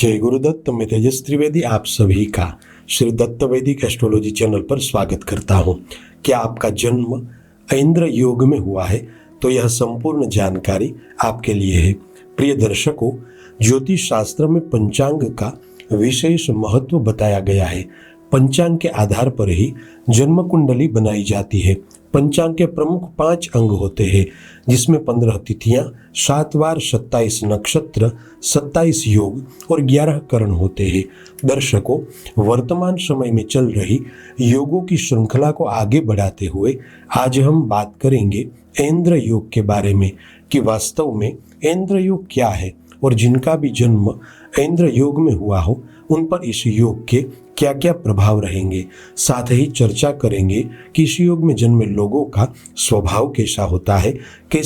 जय गुरुदत्त। मैं तेजस त्रिवेदी आप सभी का श्री दत्त वैदिक एस्ट्रोलॉजी चैनल पर स्वागत करता हूं। क्या आपका जन्म ऐंद्र योग में हुआ है तो यह संपूर्ण जानकारी आपके लिए है। प्रिय दर्शकों, ज्योतिष शास्त्र में पंचांग का विशेष महत्व बताया गया है। पंचांग के आधार पर ही जन्म कुंडली बनाई जाती है। पंचांग के प्रमुख 5 अंग होते हैं, जिसमें 15 तिथियां, 7 वार, 27 नक्षत्र, 27 योग और 11 करण होते हैं। दर्शकों, वर्तमान समय में चल रही योगों की श्रृंखला को आगे बढ़ाते हुए आज हम बात करेंगे ऐंद्र योग के बारे में कि वास्तव में ऐंद्र योग क्या है और जिनका भी जन्म ऐंद्र योग में हुआ हो उन पर इस योग के क्या क्या प्रभाव रहेंगे। साथ ही चर्चा करेंगे कि इस योग में जन्मे लोगों का स्वभाव कैसा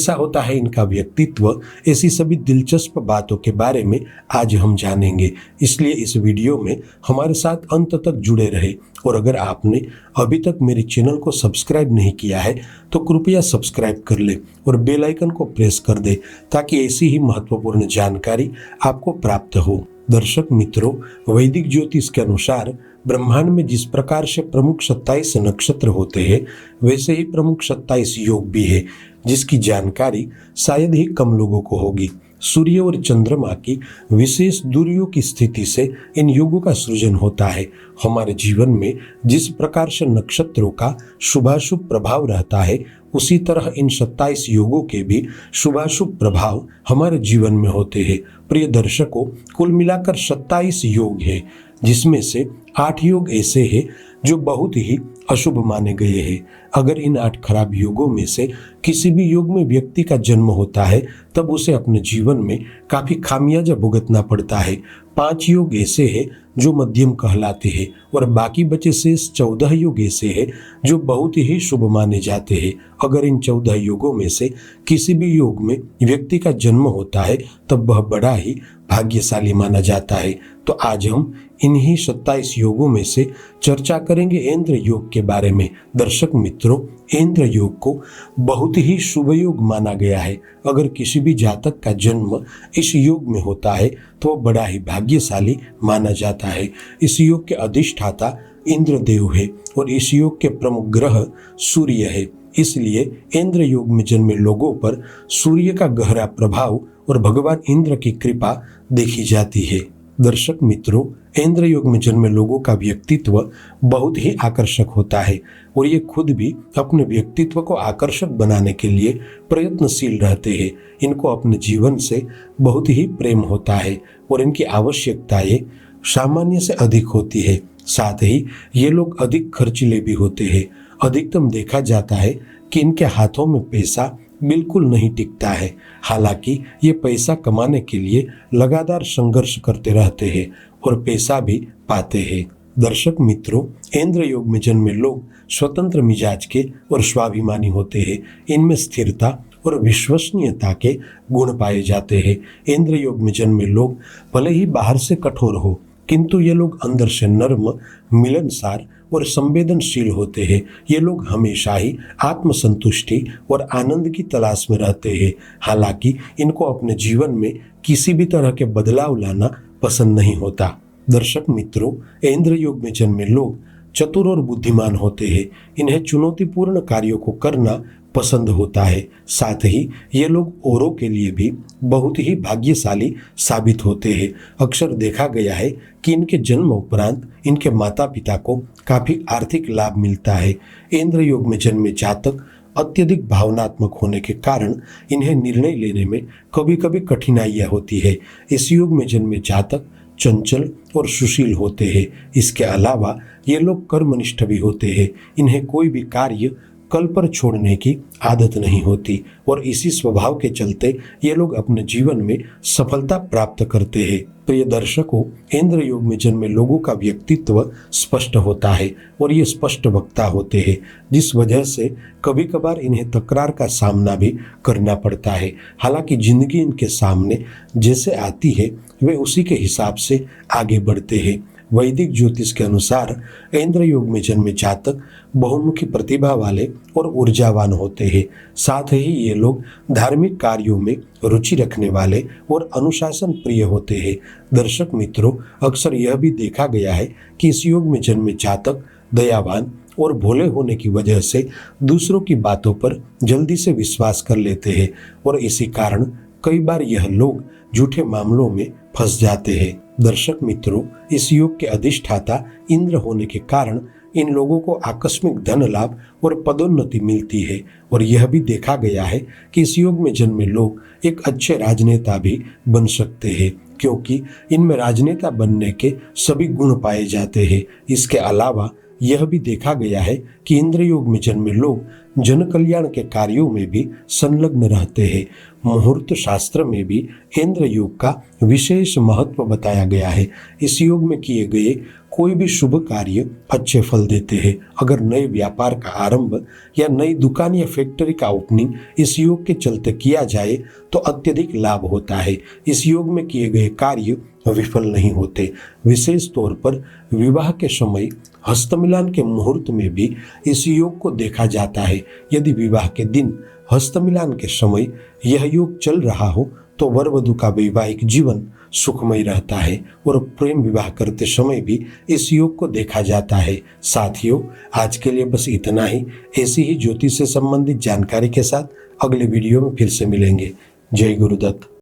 होता है इनका व्यक्तित्व। ऐसी सभी दिलचस्प बातों के बारे में आज हम जानेंगे, इसलिए इस वीडियो में हमारे साथ अंत तक जुड़े रहे। और अगर आपने अभी तक मेरे चैनल को सब्सक्राइब नहीं किया है तो कृपया सब्सक्राइब कर ले और बेल आइकन को प्रेस कर दे ताकि ऐसी ही महत्वपूर्ण जानकारी आपको प्राप्त हो। दर्शक मित्रों, वैदिक ज्योतिष के अनुसार ब्रह्मांड में जिस प्रकार से प्रमुख 27 नक्षत्र होते हैं वैसे ही प्रमुख 27 योग भी है, जिसकी जानकारी शायद ही कम लोगों को होगी। सूर्य और चंद्रमा की विशेष दूरियों की स्थिति से इन योगों का सृजन होता है। हमारे जीवन में जिस प्रकार से नक्षत्रों का शुभाशुभ प्रभाव रहता है उसी तरह इन 27 योगों के भी शुभाशुभ प्रभाव हमारे जीवन में होते हैं। प्रिय दर्शकों, कुल मिलाकर 27 योग है, जिसमें से 8 योग ऐसे हैं जो बहुत ही अशुभ माने गए हैं। अगर इन 8 खराब योगों में से किसी भी योग में व्यक्ति का जन्म होता है तब उसे अपने जीवन में काफी खामियाजा भुगतना पड़ता है। 5 योग ऐसे हैं जो मध्यम कहलाते हैं और बाकी बचे शेष 14 योग ऐसे हैं जो बहुत ही शुभ माने जाते हैं। अगर इन 14 योगों में से किसी भी योग में व्यक्ति का जन्म होता है तब वह बड़ा ही भाग्यशाली माना जाता है। तो आज हम इन्हीं 27 योगों में से चर्चा करेंगे ऐंद्र योग के बारे में। दर्शक मित्रों, ऐंद्र योग को बहुत ही शुभ योग माना गया है। अगर किसी भी जातक का जन्म इस योग में होता है तो वह बड़ा ही भाग्यशाली माना जाता है। इस योग के अधिष्ठाता इंद्रदेव है और इस योग के प्रमुख ग्रह सूर्य है। इसलिए ऐंद्र योग में जन्मे लोगों पर सूर्य का गहरा प्रभाव और भगवान इंद्र की कृपा देखी जाती है। दर्शक मित्रों, ऐंद्र योग में जन्मे लोगों का व्यक्तित्व बहुत ही आकर्षक होता है और ये खुद भी अपने व्यक्तित्व को आकर्षक बनाने के लिए प्रयत्नशील रहते हैं। इनको अपने जीवन से बहुत ही प्रेम होता है और इनकी आवश्यकताएं सामान्य से अधिक होती है। साथ ही ये लोग अधिक खर्चीले भी होते हैं। अधिकतम देखा जाता है कि इनके हाथों में पैसा बिल्कुल नहीं टिकता है। हालांकि ये पैसा कमाने के लिए लगातार संघर्ष करते रहते हैं और पैसा भी पाते हैं। दर्शक मित्रों, ऐंद्र योग में जन्मे लोग स्वतंत्र मिजाज के और स्वाभिमानी होते हैं। इनमें स्थिरता और विश्वसनीयता के गुण पाए जाते हैं। ऐंद्र योग में जन्मे लोग भले ही बाहर से कठोर हो किंतु ये लोग अंदर से नर्म, मिलनसार और संवेदनशील होते हैं। ये लोग हमेशा ही आत्मसंतुष्टि और आनंद की तलाश में रहते हैं। हालांकि इनको अपने जीवन में किसी भी तरह के बदलाव लाना पसंद नहीं होता। दर्शक मित्रों, ऐंद्र योग में जन्मे लोग चतुर और बुद्धिमान होते हैं। इन्हें चुनौतीपूर्ण कार्यों को करना पसंद होता है। साथ ही ये लोग औरों के लिए भी बहुत ही भाग्यशाली साबित होते हैं। अक्सर देखा गया है कि इनके जन्म उपरांत इनके माता पिता को काफी आर्थिक लाभ मिलता है। ऐंद्र योग में जन्मे जातक अत्यधिक भावनात्मक होने के कारण इन्हें निर्णय लेने में कभी कभी कठिनाइयां होती है। इस योग में जन्मे जातक चंचल और सुशील होते हैं। इसके अलावा ये लोग कर्मनिष्ठ भी होते हैं। इन्हें कोई भी कार्य कल पर छोड़ने की आदत नहीं होती और इसी स्वभाव के चलते ये लोग अपने जीवन में सफलता प्राप्त करते हैं। प्रिय दर्शकों, ऐंद्र योग में जन्मे लोगों का व्यक्तित्व स्पष्ट होता है और ये स्पष्ट वक्ता होते हैं, जिस वजह से कभी कभार इन्हें तकरार का सामना भी करना पड़ता है। हालांकि जिंदगी इनके सामने जैसे आती है वे उसी के हिसाब से आगे बढ़ते हैं। वैदिक ज्योतिष के अनुसार इंद्र योग में जन्मे जातक बहुमुखी प्रतिभा वाले और ऊर्जावान होते हैं। साथ ही ये लोग धार्मिक कार्यों में रुचि रखने वाले और अनुशासन प्रिय होते हैं। दर्शक मित्रों, अक्सर यह भी देखा गया है कि इस योग में जन्मे जातक दयावान और भोले होने की वजह से दूसरों की बातों पर जल्दी से विश्वास कर लेते हैं और इसी कारण कई बार यह लोग झूठे मामलों में फंस जाते हैं। दर्शक मित्रों, इस योग के अधिष्ठाता इंद्र होने के कारण इन लोगों को आकस्मिक धन लाभ और पदोन्नति मिलती है और यह भी देखा गया है कि इस योग में जन्मे लोग एक अच्छे राजनेता भी बन सकते हैं, क्योंकि इनमें राजनेता बनने के सभी गुण पाए जाते हैं। इसके अलावा यह भी देखा गया है कि इंद्र योग में जन्मे लोग जन कल्याण के कार्यों में भी संलग्न रहते हैं। मुहूर्त शास्त्र में भी इंद्र योग का विशेष महत्व बताया गया है। इस योग में किए गए कोई भी शुभ कार्य अच्छे फल देते हैं। अगर नए व्यापार का आरंभ या नई दुकान या फैक्ट्री का ओपनिंग इस योग के चलते किया जाए तो अत्यधिक लाभ होता है। इस योग में किए गए कार्य विफल नहीं होते। विशेष तौर पर विवाह के समय हस्तमिलान के मुहूर्त में भी इस योग को देखा जाता है। यदि विवाह के दिन हस्तमिलान के समय यह योग चल रहा हो तो वर वधू का वैवाहिक जीवन सुखमय रहता है और प्रेम विवाह करते समय भी इस योग को देखा जाता है। साथियों, आज के लिए बस इतना ही। ऐसी ही ज्योतिष से संबंधित जानकारी के साथ अगले वीडियो में फिर से मिलेंगे। जय गुरुदत्त।